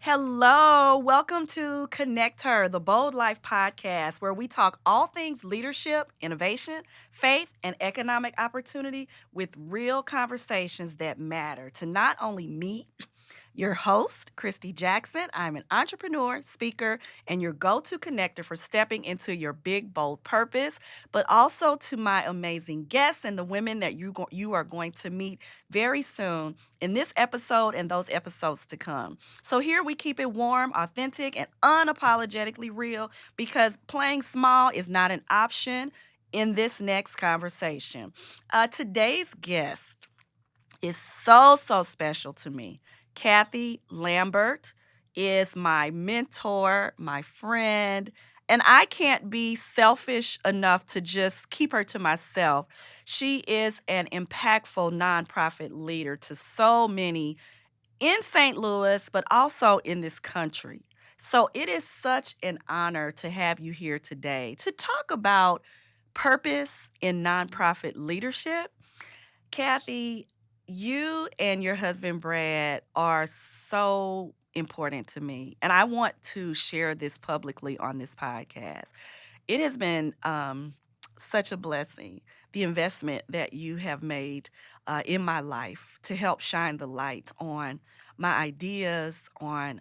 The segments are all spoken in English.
Hello, welcome to Connect Her, the Bold Life podcast, where we talk all things leadership, innovation, faith, and economic opportunity with real conversations that matter to not only me, your host, Kristy Jackson. I'm an entrepreneur, speaker, and your go to connector for stepping into your big, bold purpose, but also to my amazing guests and the women that you are going to meet very soon in this episode and those episodes to come. So here we keep it warm, authentic, and unapologetically real because playing small is not an option in this next conversation. Today's guest is so special to me. Kathy Lambert is my mentor, my friend, and I can't be selfish enough to just keep her to myself. She is an impactful nonprofit leader to so many in St. Louis, but also in this country. So it is such an honor to have you here today to talk about purpose in nonprofit leadership. Kathy, you and your husband Brad are so important to me, and I want to share this publicly on this podcast. It has been such a blessing, the investment that you have made in my life to help shine the light on my ideas, on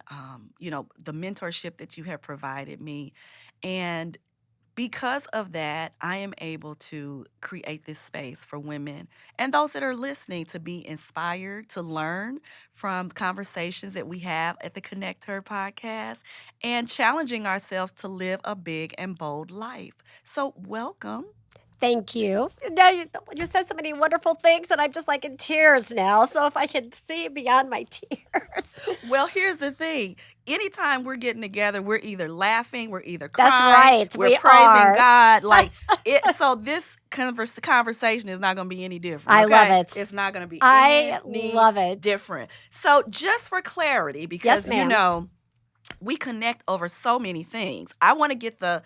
the mentorship that you have provided me, and because of that, I am able to create this space for women and those that are listening to be inspired, to learn from conversations that we have at the Connect Her podcast and challenging ourselves to live a big and bold life. So, welcome. Thank you. Now you said so many wonderful things, and I'm just like in tears now. So if I can see beyond my tears. Well, here's the thing. Anytime we're getting together, we're either laughing, we're either That's crying, right. we're We praising are. God. So this conversation is not going to be any different. I Okay? love it. It's not going to be I any love it. different. So just for clarity, because Yes, ma'am. we connect over so many things. I want to get the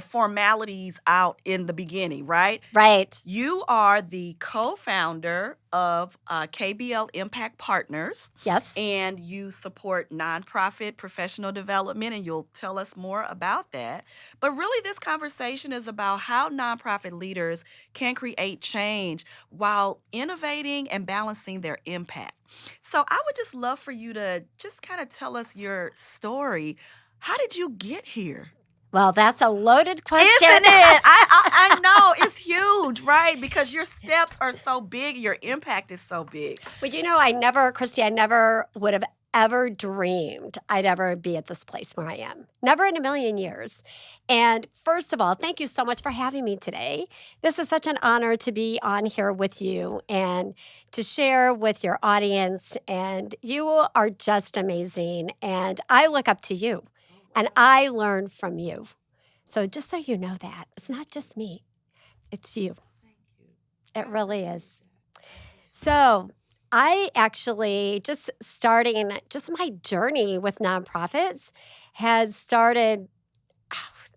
formalities out in the beginning, right? Right. You are the co-founder of KBL Impact Partners, Yes. and you support nonprofit professional development, and you'll tell us more about that. But really, this conversation is about how nonprofit leaders can create change while innovating and balancing their impact. So I would just love for you to just kind of tell us your story. How did you get here? Well, that's a loaded question. Isn't it? I know it's huge, right? Because your steps are so big, your impact is so big. But Kristy, I never would have ever dreamed I'd ever be at this place where I am. Never in a million years. And first of all, thank you so much for having me today. This is such an honor to be on here with you and to share with your audience. And you are just amazing. And I look up to you and I learn from you. So just so you know that, it's not just me, it's you. Thank you. It really is. So I actually just my journey with nonprofits has started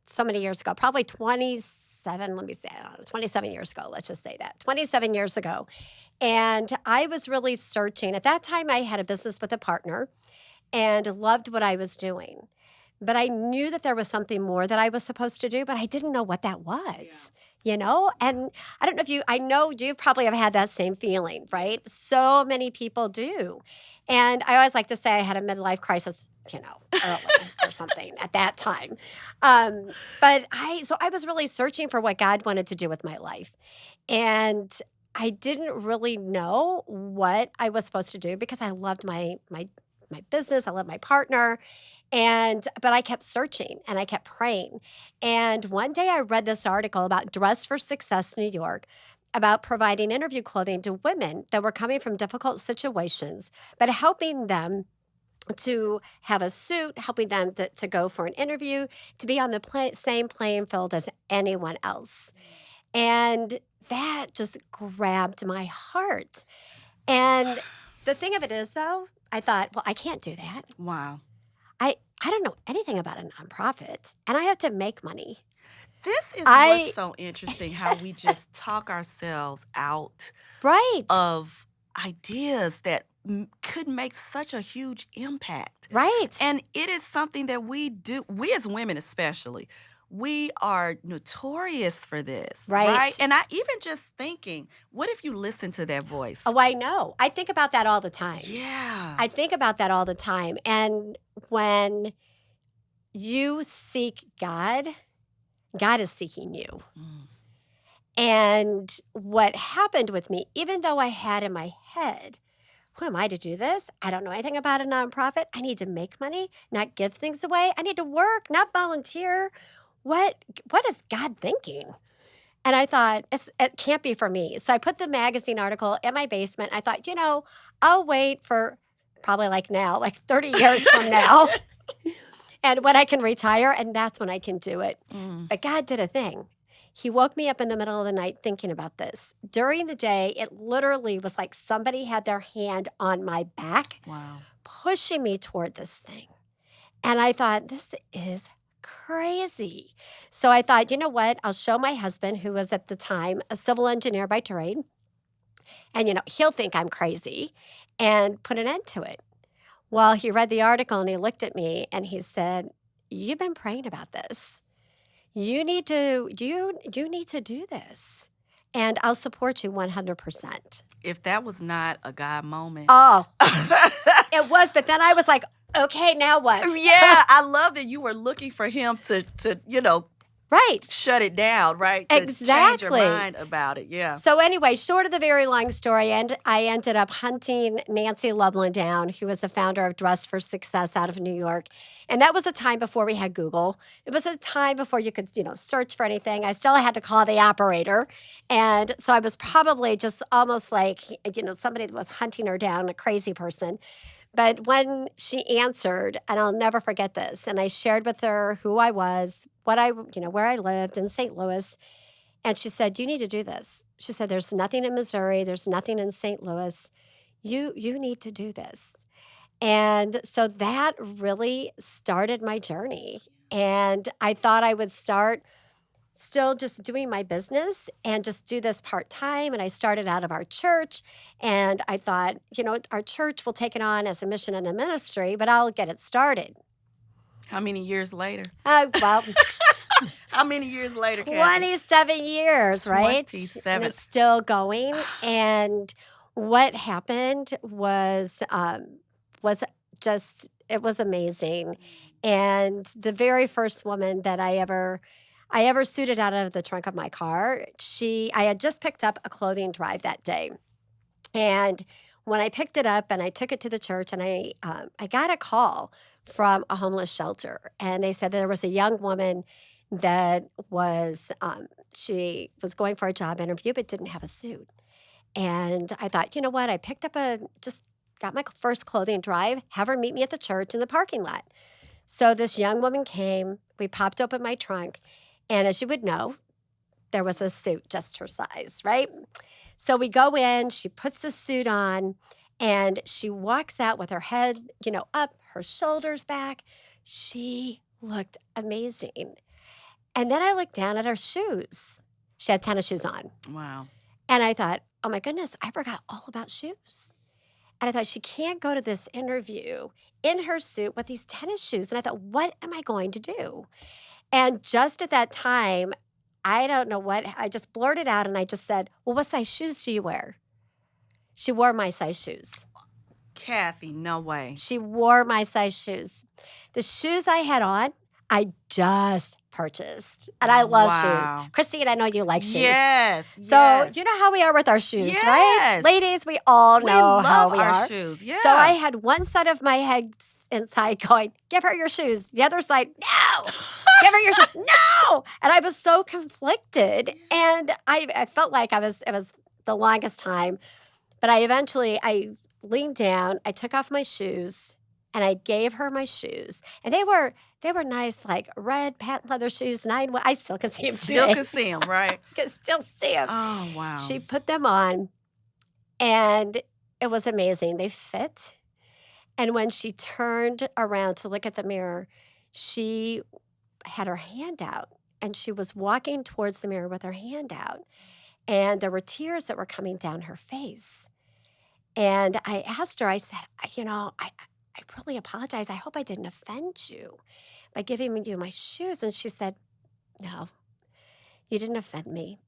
so many years ago, probably 27, let me say, I don't know, 27 years ago, let's just say that, 27 years ago. And I was really searching. At that time, I had a business with a partner and loved what I was doing. But I knew that there was something more that I was supposed to do, but I didn't know what that was. And I don't know I know you probably have had that same feeling, right? So many people do. And I always like to say I had a midlife crisis, early or something at that time. But I was really searching for what God wanted to do with my life. And I didn't really know what I was supposed to do because I loved my business. I loved my partner. But I kept searching and I kept praying. And one day I read this article about Dress for Success New York about providing interview clothing to women that were coming from difficult situations, but helping them to have a suit, helping them to go for an interview, to be on the same playing field as anyone else. And that just grabbed my heart. And the thing of it is, though, I thought, well, I can't do that. Wow. I don't know anything about a nonprofit, and I have to make money. This is what's so interesting, how we just talk ourselves out Right. of ideas that could make such a huge impact. Right. And it is something that we do, we as women especially, we are notorious for this, right? Right. And I even just thinking, what if you listen to that voice? Oh, I know. I think about that all the time. Yeah. I think about that all the time. And when you seek God, God is seeking you. Mm. And what happened with me, even though I had in my head, who am I to do this? I don't know anything about a nonprofit. I need to make money, not give things away. I need to work, not volunteer. What is God thinking? And I thought, it can't be for me. So I put the magazine article in my basement. I thought, I'll wait for probably like now, like 30 years from now, and when I can retire, and that's when I can do it. Mm. But God did a thing. He woke me up in the middle of the night thinking about this. During the day, it literally was like somebody had their hand on my back, Wow. pushing me toward this thing. And I thought, this is crazy. So I thought, you know what? I'll show my husband, who was at the time a civil engineer by trade, and, he'll think I'm crazy and put an end to it. Well, he read the article and he looked at me and he said, you've been praying about this. You need to do this, and I'll support you 100%. If that was not a God moment. Oh, it was, but then I was like, okay, now what? Yeah, I love that you were looking for him to Right. shut it down, right? To change your Exactly. mind about it, yeah. So anyway, short of the very long story, and I ended up hunting Nancy Loveland down, who was the founder of Dress for Success out of New York. And that was a time before we had Google. It was a time before you could, search for anything. I still had to call the operator. And so I was probably just almost like, somebody that was hunting her down, a crazy person. But when she answered, and I'll never forget this, and I shared with her who I was, where I lived in St. Louis, and she said, you need to do this. She said, there's nothing in Missouri, there's nothing in St. Louis. You need to do this. And so that really started my journey. And I thought I would start still just doing my business and just do this part-time. And I started out of our church, and I thought, our church will take it on as a mission and a ministry, but I'll get it started. How many years later? Well, How many years later, Kathy? 27 years, right? 27. And it's still going. And what happened was just, it was amazing. And the very first woman that I ever suited out of the trunk of my car, I had just picked up a clothing drive that day. And when I picked it up and I took it to the church, and I got a call from a homeless shelter. And they said there was a young woman that she was going for a job interview but didn't have a suit. And I thought, you know what? I picked up just got my first clothing drive, have her meet me at the church in the parking lot. So this young woman came, we popped open my trunk, and as you would know, there was a suit just her size, right? So we go in, she puts the suit on, and she walks out with her head, up, her shoulders back. She looked amazing. And then I looked down at her shoes. She had tennis shoes on. Wow. And I thought, oh my goodness, I forgot all about shoes. And I thought, she can't go to this interview in her suit with these tennis shoes. And I thought, what am I going to do? And just at that time, I don't know what, I just blurted out and I just said, well, what size shoes do you wear? She wore my size shoes. Kathy, no way. She wore my size shoes. The shoes I had on, I just purchased. And I love Wow. shoes. Kristy, and I know you like shoes. Yes. So yes. you know how we are with our shoes, right? Yes. Ladies, we all we know love how we our are. shoes. Yeah. So I had one side of my head inside going, give her your shoes. The other side, no. Give her your shoes. No. And I was so conflicted. And I felt like it was the longest time. But I leaned down, I took off my shoes, and I gave her my shoes. And they were nice, like red patent leather shoes. And I still can see them Still today. can see them, right? I can still see them. Oh, wow. She put them on, and it was amazing. They fit. And when she turned around to look at the mirror, she had her hand out, and she was walking towards the mirror with her hand out. And there were tears that were coming down her face. And I asked her, I said, I really apologize. I hope I didn't offend you by giving you my shoes. And she said, no, you didn't offend me.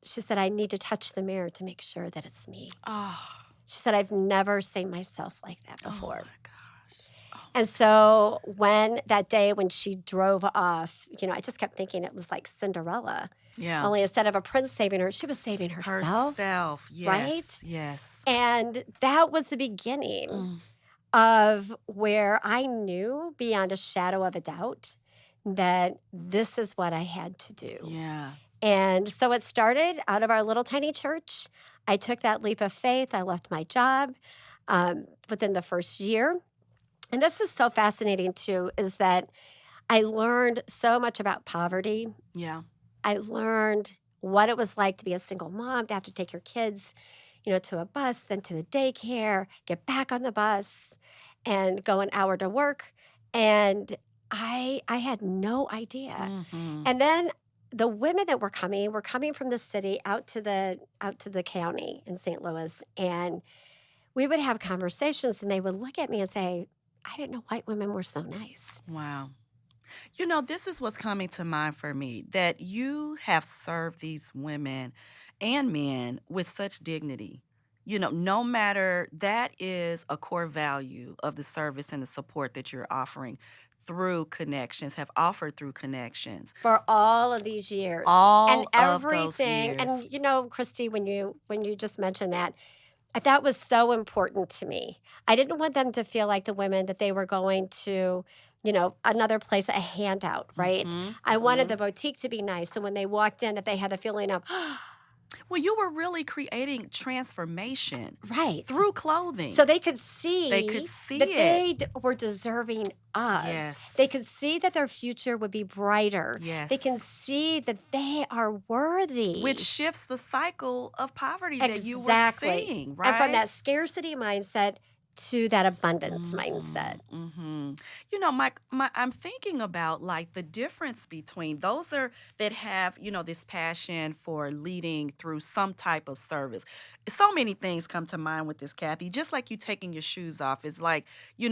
She said, I need to touch the mirror to make sure that it's me. Oh, She said, I've never seen myself like that oh before. my gosh. Oh my And so when that day when she drove off, I just kept thinking it was like Cinderella. Yeah. Only instead of a prince saving her, she was saving herself, Herself. right? Yes. Yes. And that was the beginning Mm, of where I knew beyond a shadow of a doubt that this is what I had to do. yeah. And so it started out of our little tiny church. I took that leap of faith. I left my job within the first year. And this is so fascinating too, is that I learned so much about poverty. Yeah. I learned what it was like to be a single mom, to have to take your kids, to a bus, then to the daycare, get back on the bus, and go an hour to work. And I had no idea. Mm-hmm. And then the women that were coming from the city out to the county in St. Louis, and we would have conversations, and they would look at me and say, I didn't know white women were so nice. Wow. This is what's coming to mind for me, that you have served these women and men with such dignity. No matter, that is a core value of the service and the support that you're offering through connections, have offered through connections, For all of these years. And all of those everything, and years. Kristy, when you just mentioned that was so important to me. I didn't want them to feel like the women that they were going to, another place, a handout, right? Hmm. I wanted Hmm. the boutique to be nice. So when they walked in, that they had the feeling of, Well, you were really creating transformation right. through clothing. So they could They could see that see it. they were deserving of. They Yes. could see that their future would be brighter. They can Yes. see that they are Which worthy. shifts the cycle of poverty that you were Exactly. seeing, And from right? that scarcity mindset to that abundance Mm-hmm. mindset. Mm-hmm. I'm thinking about like the difference between those that have, this passion for leading through some type of service. So many things come to mind with this, Kathy. Just like you taking your shoes off, it's like, you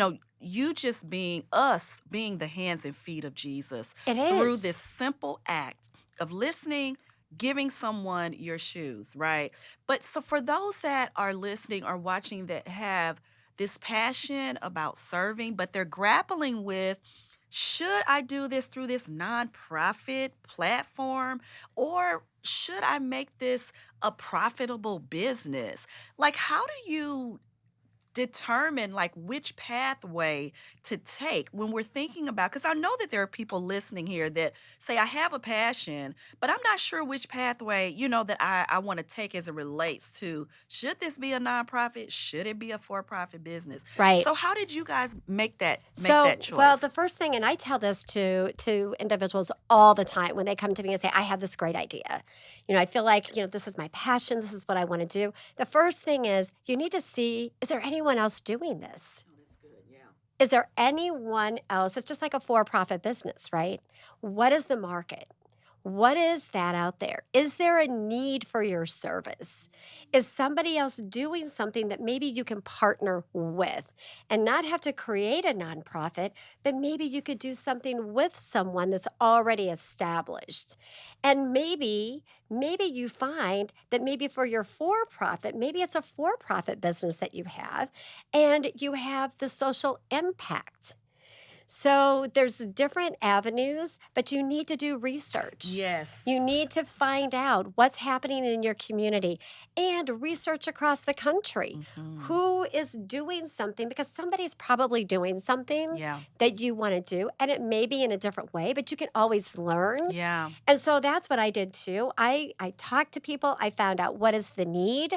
just being the hands and feet of Jesus It through this is. simple act of listening, giving someone your shoes, right? But so for those that are listening or watching that have this passion about serving, but they're grappling with, should I do this through this nonprofit platform, or should I make this a profitable business? Like, how do you determine like which pathway to take when we're thinking about, because I know that there are people listening here that say I have a passion, but I'm not sure which pathway, that I want to take as it relates to, should this be a nonprofit, should it be a for-profit business? Right. So how did you guys make that So, well, choice? the first thing, and I tell this to individuals all the time when they come to me and say, I have this great idea. I feel like, this is my passion. This is what I want to do. The first thing is you need to see, is there anyone else doing this? Oh, that's good. Yeah. Is there anyone else? It's just like a for profit business, right? What is the market? What is that out there? Is there a need for your service? Is somebody else doing something that maybe you can partner with and not have to create a nonprofit, but maybe you could do something with someone that's already established? And maybe you find that maybe for your for profit, maybe it's a for profit business that you have, and you have the social impact. So there's different avenues, but you need to do research. You Yes. need to find out what's happening in your community and research across the country. Hmm. Who is doing something? Because somebody's probably doing something Yeah. that you want to do, and it may be in a different way, but you can always learn. Yeah. And so that's what I did too. I talked to people, I found out what is the need.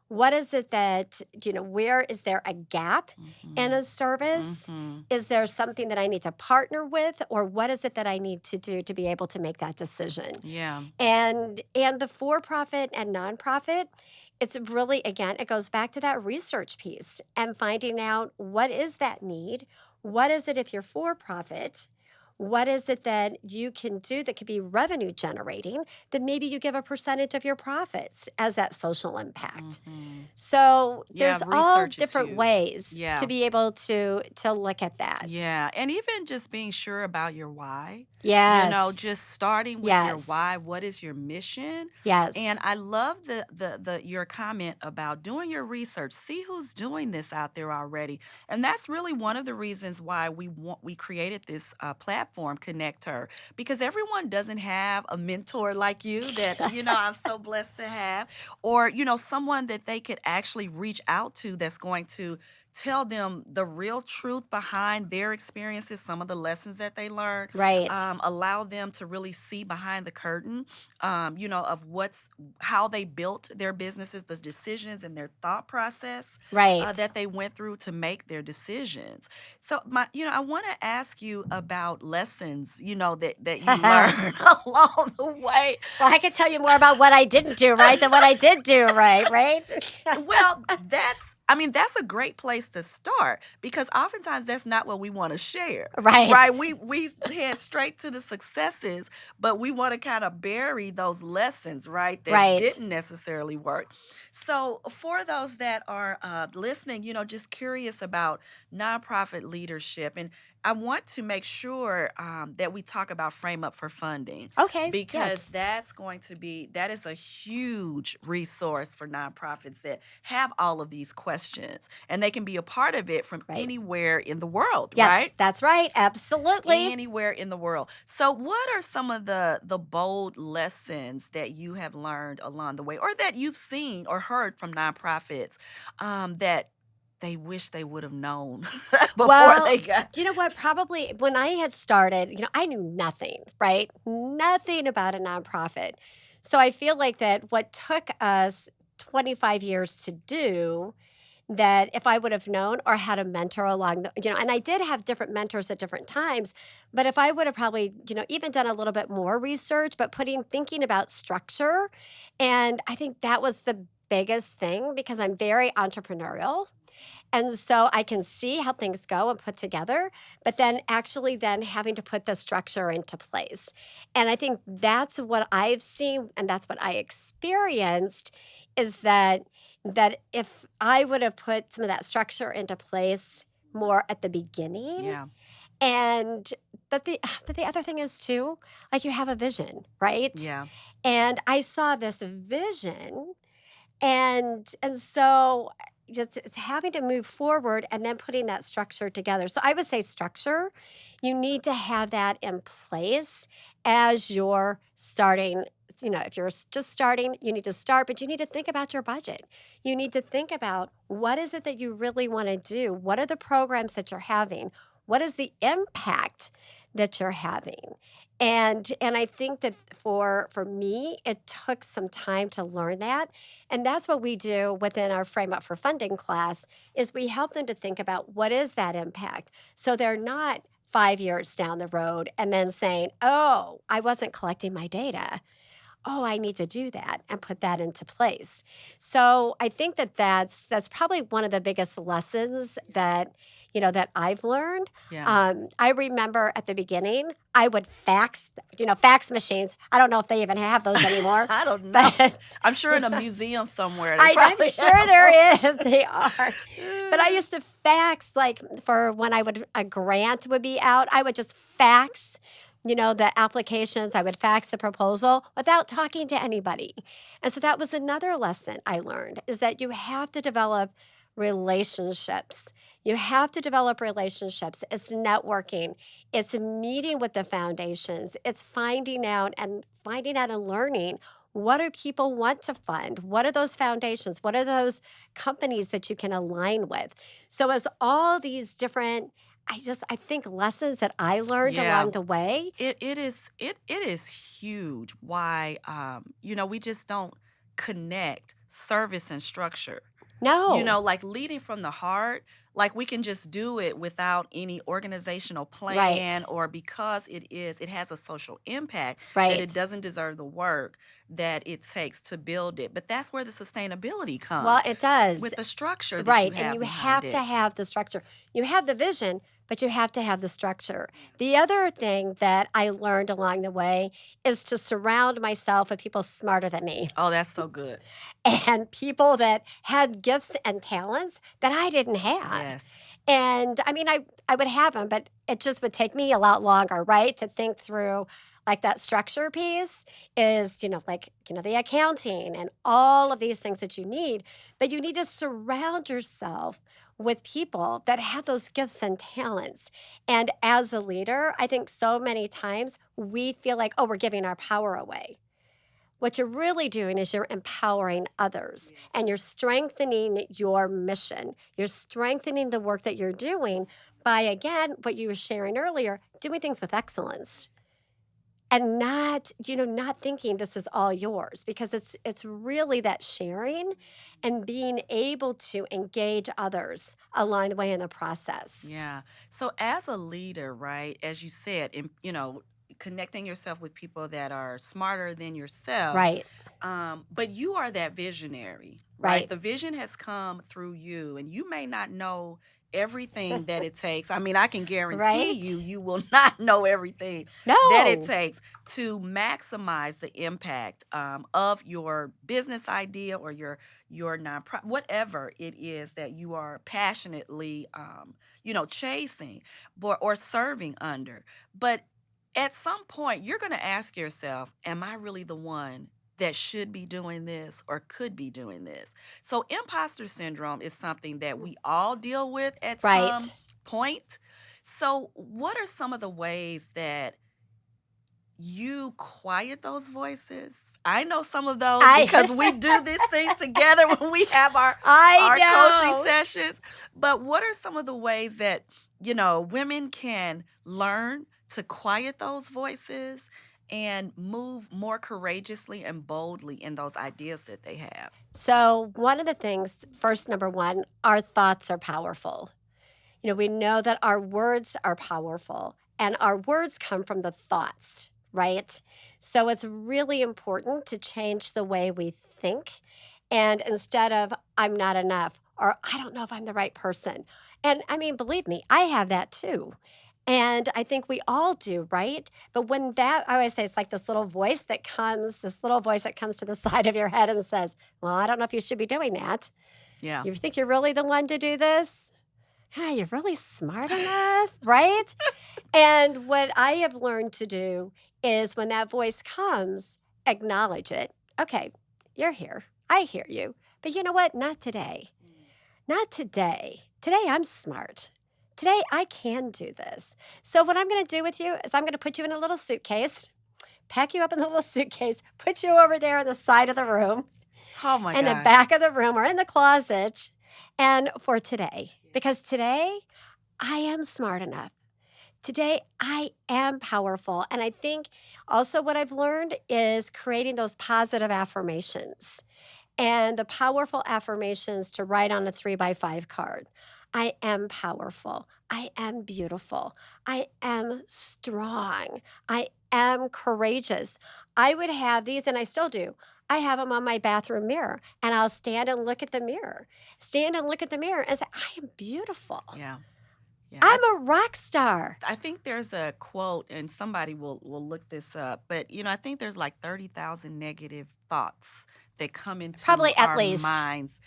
What is it that, where is there a gap in Hmm. a service? Hmm. Is there something that I need to partner with, or what is it that I need to do to be able to make that decision? Yeah. And the for profit and nonprofit, it's really, again, it goes back to that research piece and finding out what is that need? What is it if you're for profit? What is it that you can do that could be revenue generating? That maybe you give a percentage of your profits as that social impact. Mm-hmm. So Yeah, there's all research is different huge. ways to Yeah. be able to look at that. Yeah, and even just being sure about your why, Yes. just starting with your Yes. why, what is your mission? And Yes. I love the your comment about doing your research. See who's doing this out there already. And that's really one of the reasons why we created this platform, Connect Her, because everyone doesn't have a mentor like you that I'm so blessed to have, or someone that they could actually reach out to that's going to tell them the real truth behind their experiences, some of the lessons that they learned, Right. allow them to really see behind the curtain, of how they built their businesses, the decisions and their thought process Right. that they went through to make their decisions. So, I want to ask you about lessons, that you learned along the way. Well, I can tell you more about what I didn't do right than what I did do right, right? Well, that's a great place to start because oftentimes that's not what we want to share. Right. Right? We head straight to the successes, but we want to kind of bury those lessons, right, that Right. didn't necessarily work. So, for those that are listening, just curious about nonprofit leadership, and I want to make sure that we talk about Frame Up for Funding Okay. because Yes. that is a huge resource for nonprofits that have all of these questions, and they can be a part of it from Right. anywhere in the world, Yes, right? that's right. Absolutely. Anywhere in the world. So what are some of the bold lessons that you have learned along the way, or that you've seen or heard from nonprofits, that they wish they would have known before Well, they got? you know what? Probably when I had started, I knew nothing, right? Nothing about a nonprofit. So I feel like that what took us 25 years to do, that if I would have known or had a mentor along and I did have different mentors at different times, but if I would have probably, even done a little bit more research, but thinking about structure. And I think that was the biggest thing because I'm very entrepreneurial. And so I can see how things go and put together, but then actually then having to put the structure into place. And I think that's what I've seen and that's what I experienced is that if I would have put some of that structure into place more at the beginning Yeah. and but the other thing is too, like you have a vision, right? Yeah. And I saw this vision and so it's having to move forward and then putting that structure together. So I would say structure, you need to have that in place as you're starting. If you're just starting, you need to start, but you need to think about your budget. You need to think about what is it that you really want to do? What are the programs that you're having? What is the impact that you're having? And I think that for me, it took some time to learn that. And that's what we do within our Frame Up for Funding class is we help them to think about what is that impact. So they're not 5 years down the road and then saying, "Oh, I wasn't collecting my data. Oh, I need to do that and put that into place." So I think that that's probably one of the biggest lessons that I've learned. Yeah. I remember at the beginning, I would fax machines. I don't know if they even have those anymore, I don't know. but I'm sure in a museum somewhere they I'm probably sure have there is. They are. But I them. used to fax, like for when a grant would be out, I would just fax, the applications. I would fax the proposal without talking to anybody. And so that was another lesson I learned is that you have to develop relationships. You have to develop relationships. It's networking. It's meeting with the foundations. It's finding out and learning what do people want to fund? What are those foundations? What are those companies that you can align with? So as all these different I think lessons that I learned Yeah. along the way. It is huge why we just don't connect service and structure. No. Like leading from the heart, like we can just do it without any organizational plan, Right. or because it has a social impact, that it Right. doesn't deserve the work that it takes to build it. But that's where the sustainability Well, comes it does. with the structure that you Right. And have you behind have to it. have the structure. You have the vision, but you have to have the structure. The other thing that I learned along the way is to surround myself with people smarter than me Oh, that's so good. and people that had gifts and talents that I didn't have. Yes. And I mean, I would have them, but it just would take me a lot longer, right? To think through like that structure piece is, the accounting and all of these things that you need. But you need to surround yourself with people that have those gifts and talents. And as a leader, I think so many times we feel like, oh, we're giving our power away. What you're really doing is you're empowering others and you're strengthening your mission. You're strengthening the work that you're doing by, again, what you were sharing earlier, doing things with excellence and not thinking this is all yours, because it's really that sharing and being able to engage others along the way in the process. Yeah. So as a leader, right, as you said, connecting yourself with people that are smarter than yourself, Right, but you are that visionary, right? right. The vision has come through you, and you may not know everything that it takes. I mean, I can guarantee Right? you will not know everything that it No. takes to maximize the impact of your business idea or your nonprofit, whatever it is that you are passionately, chasing or serving under. But at some point, you're going to ask yourself, am I really the one that should be doing this or could be doing this? So, imposter syndrome is something that we all deal with at some Right. point. So, what are some of the ways that you quiet those voices? I know some of those because we do these things together when we have our coaching know. sessions. But what are some of the ways that, women can learn to quiet those voices and move more courageously and boldly in those ideas that they have? So, one of the things, first, number one, our thoughts are powerful. We know that our words are powerful and our words come from the thoughts, right? So, it's really important to change the way we think. And instead of, I'm not enough, or I don't know if I'm the right person. And I mean, believe me, I have that too. And I think we all do, right? But I always say it's like this little voice that comes to the side of your head and says, well, I don't know if you should be doing that. Yeah. You think you're really the one to do this? You're really smart enough, right? And what I have learned to do is when that voice comes, acknowledge it. Okay, you're here. I hear you. But you know what? Not today. Not today. Today, I'm smart. Today, I can do this. So, what I'm going to do with you is I'm going to put you in a little suitcase, pack you up in the little suitcase, put you over there on the side of the room, Oh my in the gosh. back of the room or in the closet, and for today. Because today, I am smart enough. Today, I am powerful. And I think also what I've learned is creating those positive affirmations and the powerful affirmations to write on a 3x5 card. I am powerful. I am beautiful. I am strong. I am courageous. I would have these, and I still do. I have them on my bathroom mirror, and I'll stand and look at the mirror. Stand and look at the mirror and say, I am beautiful. Yeah. Yeah. I'm a rock star. I think there's a quote, and somebody will look this up, but I think there's like 30,000 negative thoughts that come into Probably at our least. minds,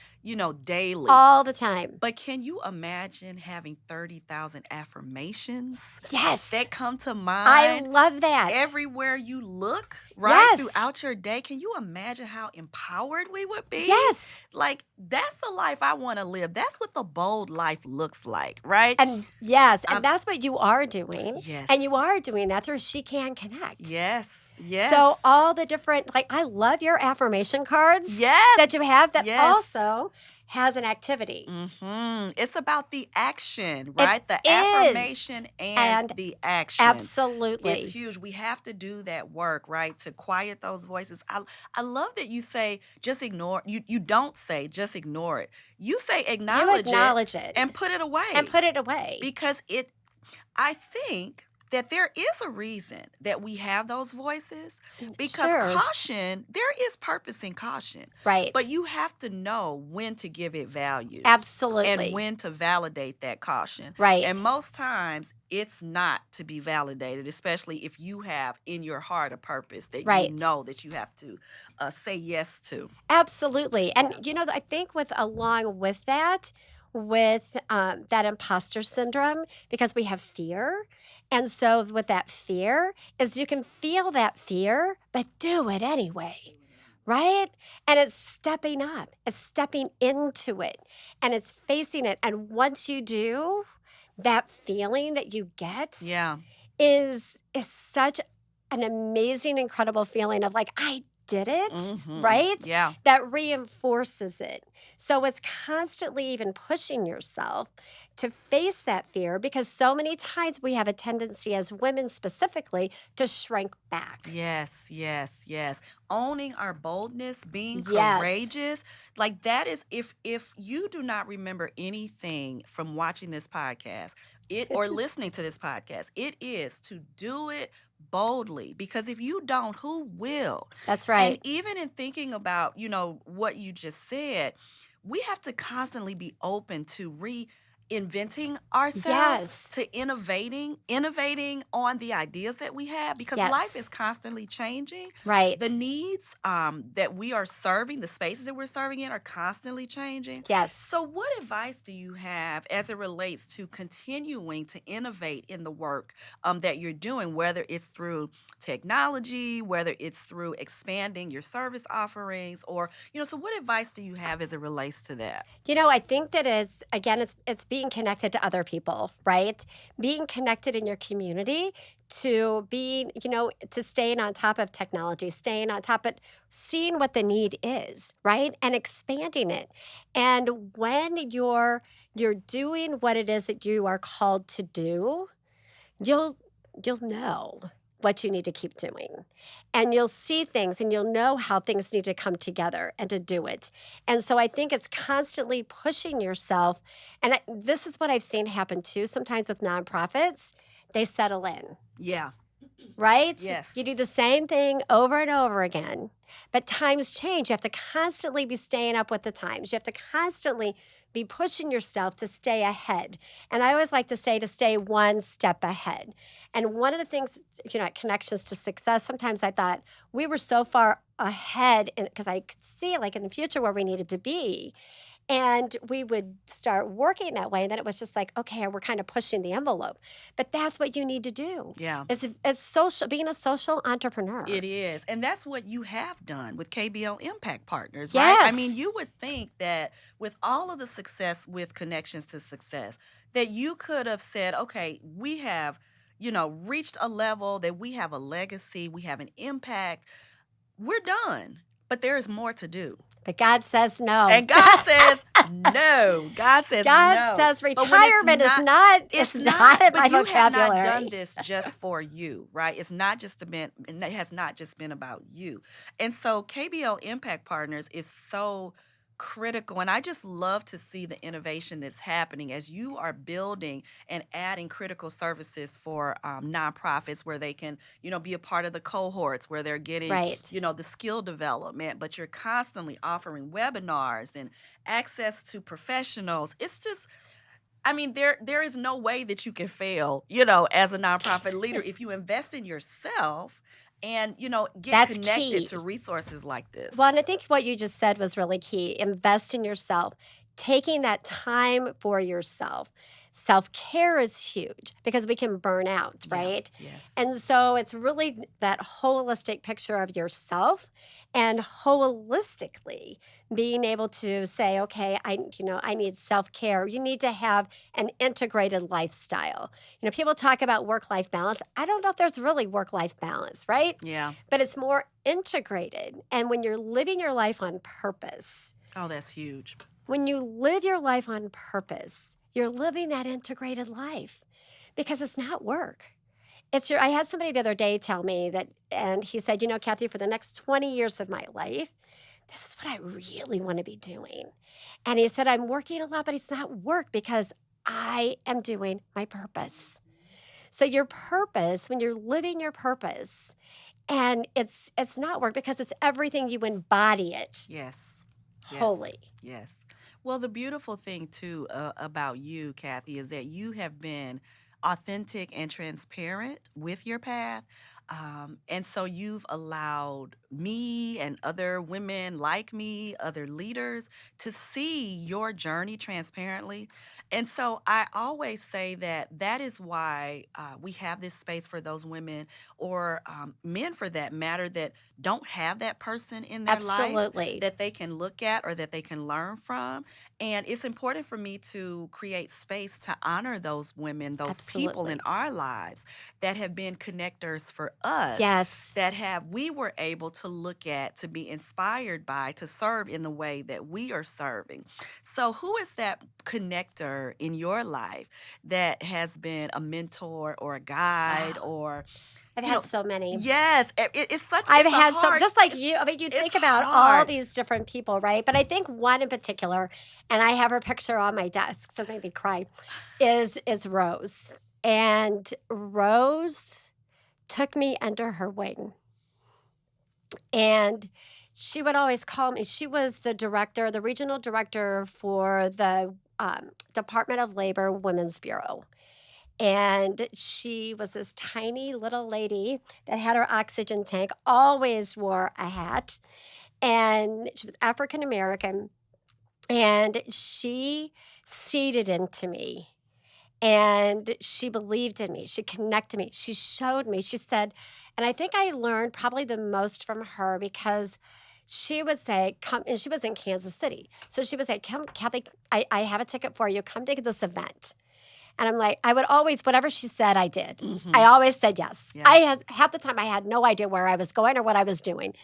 daily. All the time. But can you imagine having 30,000 affirmations Yes. that come to I mind love that. everywhere you look, right? Yes. Throughout your day? Can you imagine how empowered we would be? Yes. Like, that's the life I want to live. That's what the bold life looks like, right? And yes, and that's what you are doing. Yes. And you are doing that through She Can Connect. Yes. Yes. So all the different, I love your affirmation cards Yes. that you have that Yes. also has an activity. It's about the action, right? The is. affirmation and the action. Absolutely. It's huge. We have to do that work, right? To quiet those voices. I love that you say just ignore. You don't say just ignore it. You say acknowledge You acknowledge it. and put it away. And put it away. Because I think that there is a reason that we have those voices, because Sure. caution, there is purpose in caution, Right. but you have to know when to give it value and Absolutely. when to validate that caution. And Right. most times it's not to be validated, especially if you have in your heart a purpose that you Right. know that you have to say yes to. Absolutely. And, Yeah. I think along with that, with that imposter syndrome, because we have fear. And so with that fear is you can feel that fear, but do it anyway. Right? And it's stepping up, it's stepping into it, and it's facing it. And once you do, that feeling that you get Yeah. is such an amazing, incredible feeling of like, I did it, Mm-hmm. right? Yeah. That reinforces it. So it's constantly even pushing yourself to face that fear because so many times we have a tendency as women specifically to shrink back. Yes, yes, yes. Owning our boldness, being Yes. courageous, like that is, if you do not remember anything from watching this podcast, it or listening to this podcast, it is to do it boldly, because if you don't, who will? That's And right. even in thinking about, what you just said, we have to constantly be open to reinventing ourselves, Yes. to innovating on the ideas that we have, because life Yes. is constantly changing. Right. The needs that we are serving, the spaces that we're serving in, are constantly changing. Yes. So what advice do you have as it relates to continuing to innovate in the work that you're doing, whether it's through technology, whether it's through expanding your service offerings, or, so what advice do you have as it relates to that? I think that is again it's being connected to other people, right? Being connected in your community to being, to staying on top of technology, staying on top of seeing what the need is, right? And expanding it. And when you're doing what it is that you are called to do, you'll you'll know what you need to keep doing. And you'll see things and you'll know how things need to come together and to do it. And so I think it's constantly pushing yourself. And this is what I've seen happen too sometimes with nonprofits. They settle in, Yeah. right? Yes. You do the same thing over and over again. But times change. You have to constantly be staying up with the times. You have to constantly be pushing yourself to stay ahead. And I always like to say to stay one step ahead. And one of the things, at Connections to Success, sometimes I thought we were so far ahead because I could see like in the future where we needed to be. And we would start working that way. And then it was just like, okay, we're kind of pushing the envelope. But that's what you need to do. Yeah. It's being a social entrepreneur. It is. And that's what you have done with KBL Impact Partners, right? I mean, Yes. you would think that with all of the success with Connections to Success, that you could have said, okay, we have, reached a level that we have a legacy, we have an impact, we're done. But there is more to do. But God says no. And God says no. God says God no. says But when it's retirement is not. It's not in my but you have not vocabulary. done this just for you, right? It's not just been, and it has not just been about you. And so KBL Impact Partners is so critical, and I just love to see the innovation that's happening as you are building and adding critical services for nonprofits, where they can, be a part of the cohorts, where they're getting, Right. the skill development, but you're constantly offering webinars and access to professionals. It's just, I mean, there is no way that you can fail, as a nonprofit leader, if you invest in yourself and, get That's connected key. to resources like this. Well, and I think what you just said was really key. Invest in yourself, taking that time for yourself. Self care is huge because we can burn out, Yeah, right? yes. And so it's really that holistic picture of yourself and holistically being able to say, okay, I need self care. You need to have an integrated lifestyle. People talk about work life balance. I don't know if there's really work life balance, right? Yeah. But it's more integrated. And when you're living your life on purpose, Oh, that's huge. when you live your life on purpose, you're living that integrated life because it's not work. I had somebody the other day tell me that, and he said, Kathy, for the next 20 years of my life, this is what I really want to be doing. And he said, I'm working a lot, but it's not work because I am doing my purpose. So your purpose, when you're living your purpose, and it's not work because it's everything you embody it Yes. Yes. wholly. Yes. Well, the beautiful thing too about you, Kathy, is that you have been authentic and transparent with your path. And so you've allowed me and other women like me, other leaders, to see your journey transparently. And so I always say that that is why we have this space for those women or men for that matter that don't have that person in their life Absolutely. that they can look at or that they can learn from. And it's important for me to create space to honor those women, those people in Absolutely. our lives that have been connectors for us, Yes. that have we were able to look at, to be inspired by, to serve in the way that we are serving. So who is that connector in your life that has been a mentor or a guide Wow. or I've you had know, so many. yes, it's such I've it's a had some hard just like you. I mean, you it's think about all hard. these different people, right? But I think one in particular, and I have her picture on my desk, so it made me cry, is Rose. And Rose took me under her wing. And she would always call me. She was the director, the regional director for the Department of Labor Women's Bureau. And she was this tiny little lady that had her oxygen tank, always wore a hat. And she was African American. And she seeded into me. And she believed in me. She connected me. She showed me. She said, and I think I learned probably the most from her because she would say, come, and she was in Kansas City. So she would say, come, Kathy, I have a ticket for you. Come to this event. And I'm like, I would always, whatever she said, I did. I always said yes. Yeah. I had half the time I had no idea where I was going or what I was doing.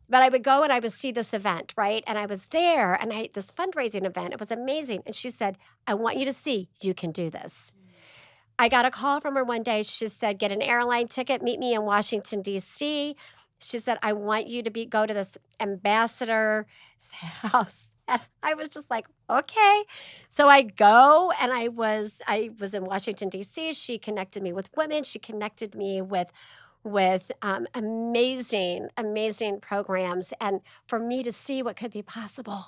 But I would go and I would see this event, right? And I was there and this fundraising event, it was amazing. And she said, I want you to see you can do this. I got a call from her one day. She said, get an airline ticket, meet me in Washington, D.C. She said, I want you to go to this ambassador's house. And I was just like, okay. So I go and I was in Washington, D.C. She connected me with women. She connected me with amazing, amazing programs. And for me to see what could be possible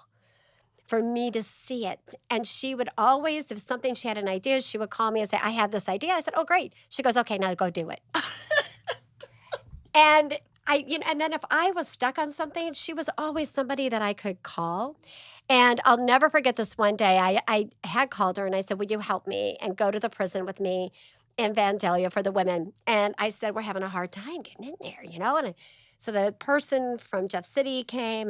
for me to see it. And she would always, if something she had an idea, she would call me and say, I have this idea. I said, oh, great. She goes, okay, now go do it. And and then if I was stuck on something, she was always somebody that I could call. And I'll never forget this one day. I had called her and I said, would you help me and go to the prison with me in Vandalia for the women? And I said, we're having a hard time getting in there, And so the person from Jeff City came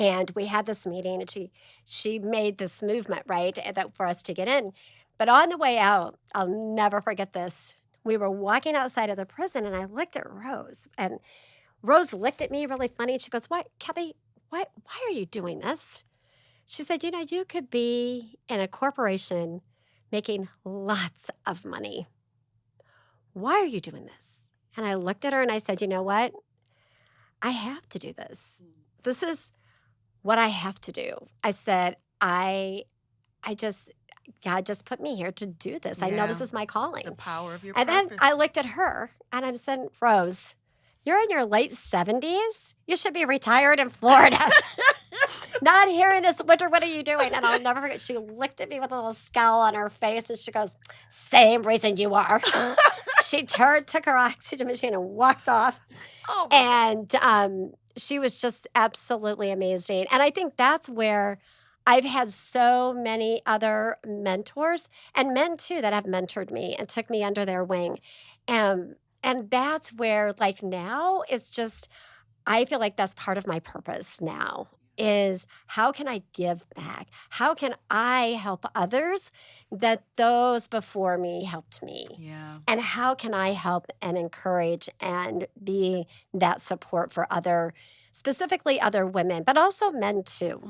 and we had this meeting and she made this movement, right, that for us to get in. But on the way out, I'll never forget this. We were walking outside of the prison and I looked at Rose and Rose looked at me really funny. She goes, "Why, Kathy, why are you doing this?" She said, you could be in a corporation making lots of money. Why are you doing this? And I looked at her and I said, you know what? I have to do this. This is what I have to do. I said, God just put me here to do this. I know this Yeah. is my calling. The power of your And then purpose. I looked at her and I said, Rose, you're in your late 70s. You should be retired in Florida. Not here in this winter. What are you doing? And I'll never forget. She looked at me with a little scowl on her face and she goes, same reason you are. She took her oxygen machine and walked off. Oh my God. And she was just absolutely amazing. And I think that's where I've had so many other mentors and men too that have mentored me and took me under their wing. And that's where, like, now it's just, I feel like that's part of my purpose now is how can I give back? How can I help others that those before me helped me? Yeah. And how can I help and encourage and be that support for specifically other women, but also men too?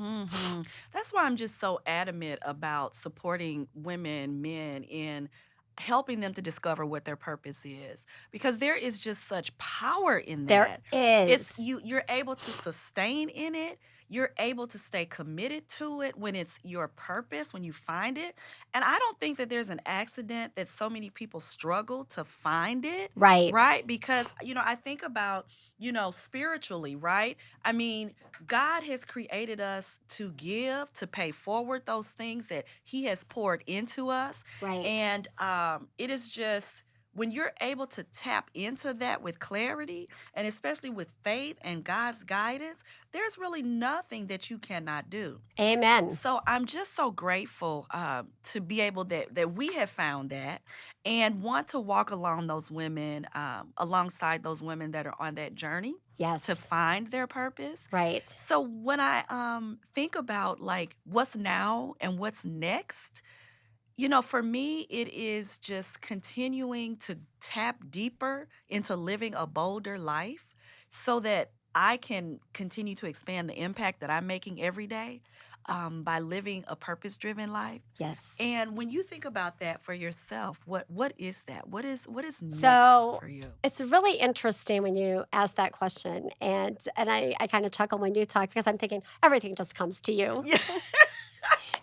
That's why I'm just so adamant about supporting women, men in helping them to discover what their purpose is because there is just such power in There that. It's is. you're able to sustain in it. you're able to stay committed to it when it's your purpose, when you find it. And I don't think that there's an accident that so many people struggle to find it, Right. right? Because, I think about, spiritually, right? I mean, God has created us to give, to pay forward those things that He has poured into us. Right. And it is just when you're able to tap into that with clarity, and especially with faith and God's guidance, there's really nothing that you cannot do. Amen. So I'm just so grateful to be able that we have found that and want to walk along those women, alongside those women that are on that journey to Yes. find their purpose. Right. So when I think about like what's now and what's next, for me, it is just continuing to tap deeper into living a bolder life so that I can continue to expand the impact that I'm making every day by living a purpose driven life. Yes. And when you think about that for yourself, what is that? What is next So for you? it's really interesting when you ask that question. And I kind of chuckle when you talk because I'm thinking everything just comes to you. Yeah.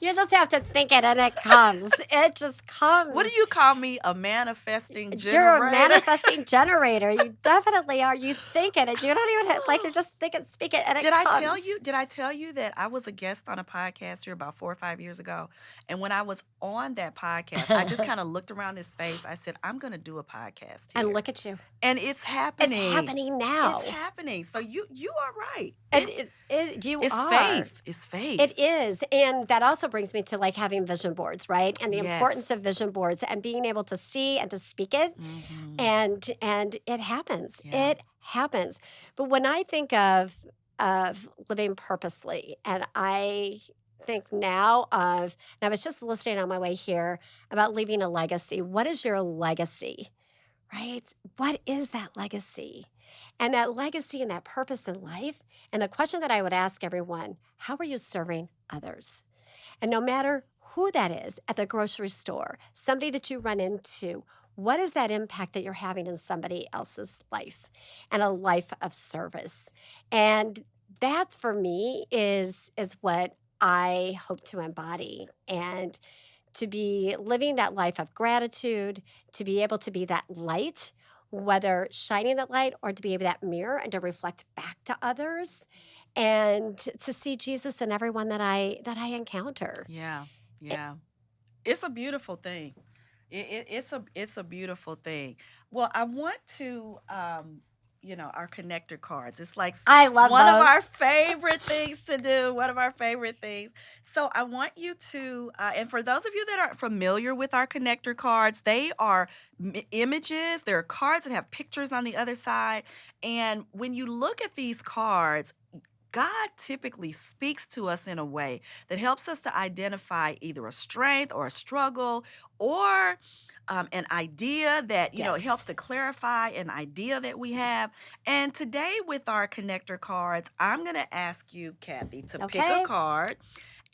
You just have to think it and it comes. It just What do comes. you call me? A manifesting You're a generator? manifesting generator. You definitely are. You think it, and you don't even have, like you just think it, speak it, and it Did I tell comes. you? Did I tell you that I was a guest on a podcast here about 4 or 5 years ago? And when I was on that podcast, I just kind of looked around this space. I said, I'm going to do a podcast And here, look at you. and it's It's happening. happening It's now. happening. So you are right. And you It's are. faith. It's faith. It is. And that also brings me to like having vision boards, right? And the importance Yes. of vision boards and being able to see and to speak it. Mm-hmm. And it happens. Yeah. It happens. But when I think of living purposely, and I think now of, and I was just listening on my way here about leaving a legacy. What is your legacy? Right? What is that legacy? And that legacy and that purpose in life. And the question that I would ask everyone, how are you serving others? And no matter who that is at the grocery store, somebody that you run into, what is that impact that you're having in somebody else's life and a life of service? And that for me is what I hope to embody and to be living that life of gratitude, to be able to be that light, whether shining that light or to be able that mirror and to reflect back to others and to see Jesus in everyone that I encounter. Yeah. It- Yeah. It's a beautiful thing. It's a beautiful thing. Well, I want to our connector cards. It's like I love one of those. our favorite things to do. One of our favorite things. So I want you to, and for those of you that are familiar with our connector cards, they are images. They're cards that have pictures on the other side. And when you look at these cards, God typically speaks to us in a way that helps us to identify either a strength or a struggle or an idea that, it helps Yes. to clarify an idea that we have. And today, with our connector cards, I'm going to ask you, Kathy, to pick a Okay. card.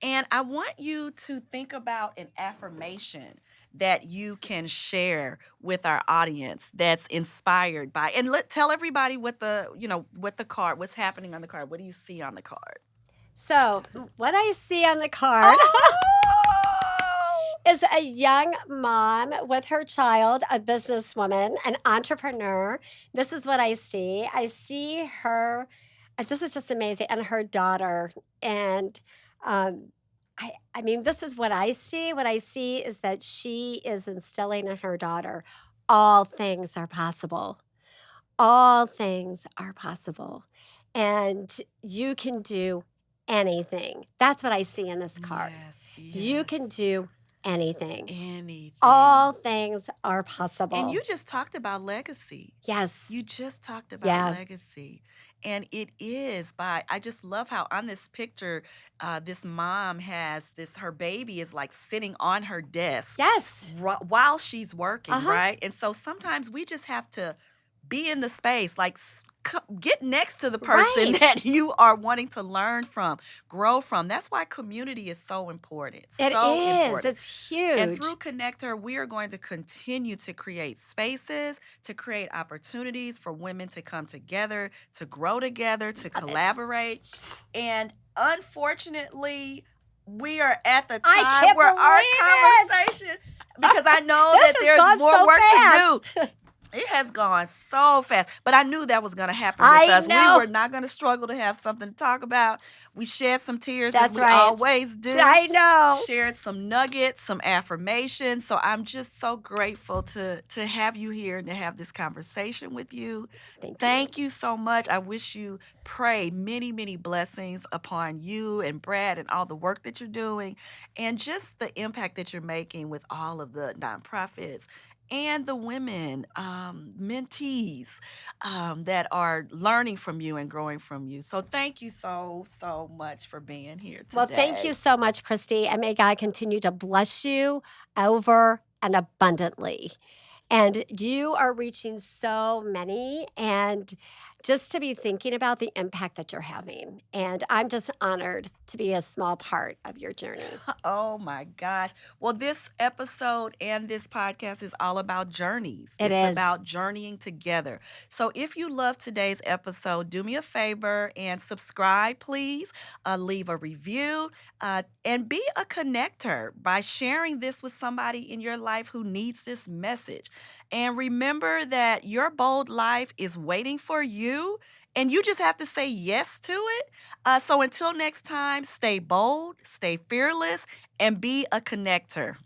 And I want you to think about an affirmation that you can share with our audience that's inspired by, and tell everybody what the card, what's happening on the card. What do you see on the card? So what I see on the card Oh! is a young mom with her child, a businesswoman, an entrepreneur. This is what I see. I see her, this is just amazing, and her daughter. And um, I mean, this is what I see. What I see is that she is instilling in her daughter, all things are possible. All things are possible. And you can do anything. That's what I see in this card. Yes, You can yes. do anything. Anything. All things are possible. And you just talked about legacy. Yes. You just talked about Yeah. legacy. And it is I just love how on this picture, this mom has her baby is like sitting on her desk Yes. while she's working, Uh-huh. right? And so sometimes we just have to be in the space, like get next to the person Right. that you are wanting to learn from, grow from. That's why community is so important. It So is. important. It's huge. And through Connector, we are going to continue to create spaces, to create opportunities for women to come together, to grow together, to Love it. collaborate. And unfortunately, we are at the I time can't where our believe it. conversation, because I know This that has there's gone more so work fast. to do. It has gone so fast, but I knew that was going to happen with I us. We know. were not going to struggle to have something to talk about. We shed some tears, as That's we right. always do. I know. Shared some nuggets, some affirmations. So I'm just so grateful to have you here and to have this conversation with you. Thank you so much. I wish you pray many, many blessings upon you and Brad and all the work that you're doing, and just the impact that you're making with all of the nonprofits and the women mentees that are learning from you and growing from you. So thank you so, so much for being here today. Well, thank you so much, Kristy, and may God continue to bless you over and abundantly. And you are reaching so many, and just to be thinking about the impact that you're having. And I'm just honored to be a small part of your journey. Oh my gosh. Well, this episode and this podcast is all about journeys. It It's is. about journeying together. So if you love today's episode, do me a favor and subscribe, please. Leave a review and be a connector by sharing this with somebody in your life who needs this message. And remember that your bold life is waiting for you, and you just have to say yes to it. So until next time, stay bold, stay fearless, and be a connector.